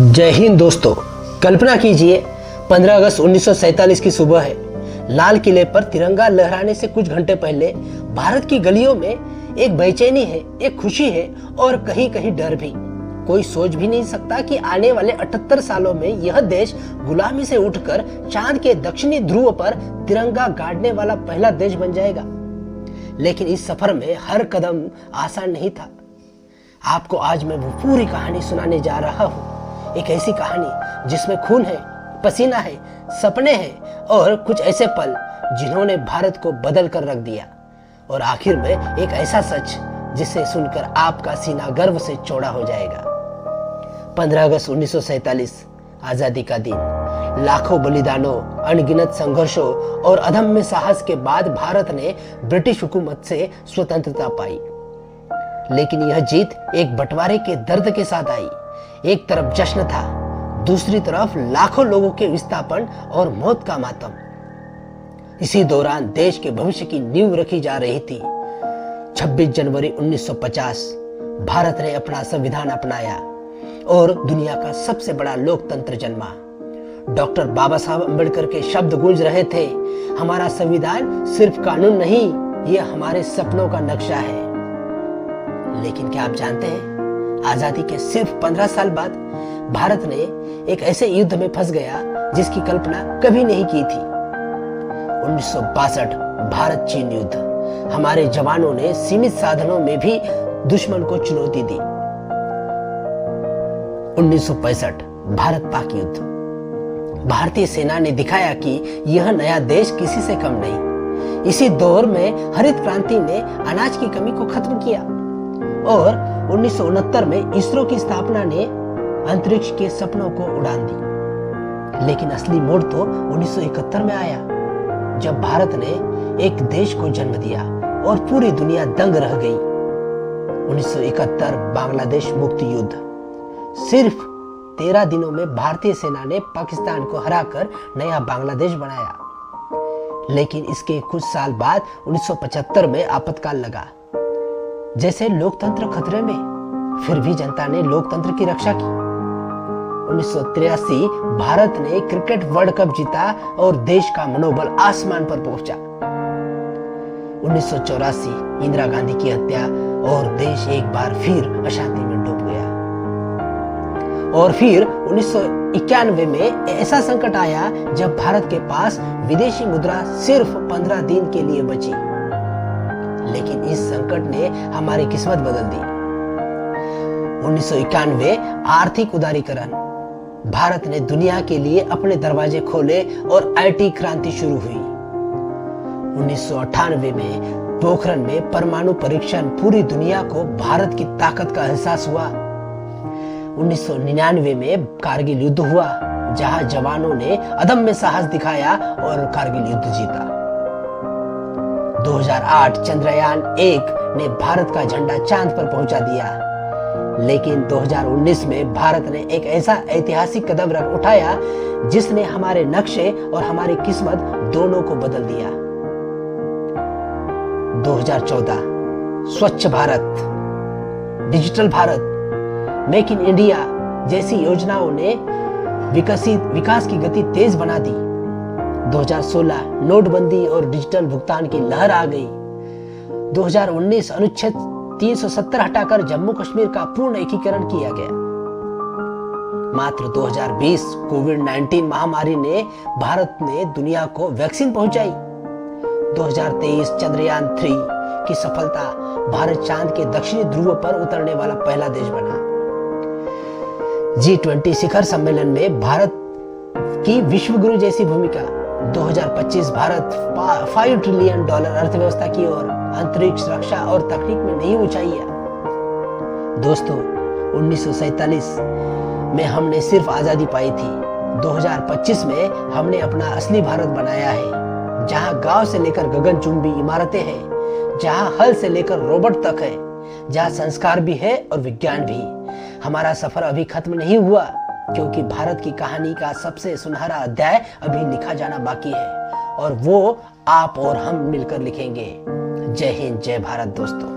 जय हिंद दोस्तों। कल्पना कीजिए 15 अगस्त 1947 की सुबह है। लाल किले पर तिरंगा लहराने से कुछ घंटे पहले भारत की गलियों में एक बेचैनी है, एक खुशी है और कहीं कहीं डर भी। कोई सोच भी नहीं सकता कि आने वाले 78 सालों में यह देश गुलामी से उठकर चांद के दक्षिणी ध्रुव पर तिरंगा गाड़ने वाला पहला देश बन जाएगा। लेकिन इस सफर में हर कदम आसान नहीं था। आपको आज मैं वो पूरी कहानी सुनाने जा रहा हूँ। एक ऐसी कहानी जिसमें खून है, पसीना है, सपने हैं और कुछ ऐसे पल जिन्होंने भारत को बदल कर रख दिया। और आखिर में एक ऐसा सच जिसे सुनकर आपका सीना गर्व से चौड़ा हो जाएगा। 15 अगस्त 1947 आजादी का दिन। लाखों बलिदानों, अनगिनत संघर्षों और अदम्य साहस के बाद भारत ने ब्रिटिश हुकूमत से स्वतंत्रता पाई। लेकिन यह जीत एक बंटवारे के दर्द के साथ आई। एक तरफ जश्न था, दूसरी तरफ लाखों लोगों के विस्थापन और मौत का मातम। इसी दौरान देश के भविष्य की नींव रखी जा रही थी। 26 जनवरी 1950 भारत ने अपना संविधान अपनाया और दुनिया का सबसे बड़ा लोकतंत्र जन्मा। डॉक्टर बाबा साहब अम्बेडकर के शब्द गूंज रहे थे, हमारा संविधान सिर्फ कानून नहीं, यह हमारे सपनों का नक्शा है। लेकिन क्या आप जानते हैं, आजादी के सिर्फ 15 साल बाद भारत ने एक ऐसे युद्ध में फंस गया जिसकी कल्पना कभी नहीं की थी। 1962 भारत चीन युद्ध। हमारे जवानों ने सीमित साधनों में भी दुश्मन को चुनौती दी। 1965 भारत पाक युद्ध। भारतीय सेना ने दिखाया कि यह नया देश किसी से कम नहीं। इसी दौर में हरित क्रांति ने अनाज की कमी को खत्म किया और 1969 में इसरो की स्थापना ने अंतरिक्ष के सपनों को उड़ान दी। लेकिन असली मोड़ तो 1971 में आया, जब भारत ने एक देश को जन्म दिया और पूरी दुनिया दंग रह गई। 1971 बांग्लादेश मुक्ति युद्ध। सिर्फ 13 दिनों में भारतीय सेना ने पाकिस्तान को हराकर नया बांग्लादेश बनाया। लेकिन इसके कुछ साल बाद 1975 में आपातकाल लगा। जैसे लोकतंत्र खतरे में, फिर भी जनता ने लोकतंत्र की रक्षा की। 1983 भारत ने क्रिकेट वर्ल्ड कप जीता और देश का मनोबल आसमान पर पहुंचा। 1984 इंदिरा गांधी की हत्या और देश एक बार फिर अशांति में डूब गया। और फिर 1991 में ऐसा संकट आया जब भारत के पास विदेशी मुद्रा सिर्फ 15 दिन के लिए बची। लेकिन इस संकट ने हमारी किस्मत बदल दी। 1991 आर्थिक उदारीकरण। भारत ने दुनिया के लिए अपने दरवाजे खोले और आईटी क्रांति शुरू हुई। 1998 में पोखरण में परमाणु परीक्षण, पूरी दुनिया को भारत की ताकत का एहसास हुआ। 1999 में कारगिल युद्ध हुआ, जहां जवानों ने अदम्य साहस दिखाया और कारगिल युद्ध जीता। 2008 चंद्रयान 1 ने भारत का झंडा चांद पर पहुंचा दिया। लेकिन 2019 में भारत ने एक ऐसा ऐतिहासिक कदम उठाया जिसने हमारे नक्शे और हमारी किस्मत दोनों को बदल दिया। 2014 स्वच्छ Bharat, digital Bharat, make in India जैसी योजनाओं ने विकास की गति तेज बना दी। 2016 नोटबंदी और डिजिटल भुगतान की लहर आ गई। 2019 अनुच्छेद 370 हटाकर जम्मू कश्मीर का पूर्ण एकीकरण किया गया। मात्र 2020 कोविड-19 महामारी ने भारत ने दुनिया को वैक्सीन पहुंचाई। 2023 चंद्रयान 3 की सफलता, भारत चांद के दक्षिणी ध्रुव पर उतरने वाला पहला देश बना। G20 शिखर सम्मेलन में भारत की विश्वगुरु जैसी भूमिका। 2025 भारत $5 ट्रिलियन अर्थव्यवस्था की ओर, अंतरिक्ष, रक्षा और तकनीक में नई ऊंचाइयां। दोस्तों, 1947 में हमने सिर्फ आजादी पाई थी। 2025 में हमने अपना असली भारत बनाया है, जहां गांव से लेकर गगनचुंबी इमारतें हैं, जहां हल से लेकर रोबोट तक है, जहां संस्कार भी है और विज्ञान भी। हमारा सफर अभी खत्म नहीं हुआ, क्योंकि भारत की कहानी का सबसे सुनहरा अध्याय अभी लिखा जाना बाकी है और वो आप और हम मिलकर लिखेंगे। जय हिंद, जय भारत दोस्तों।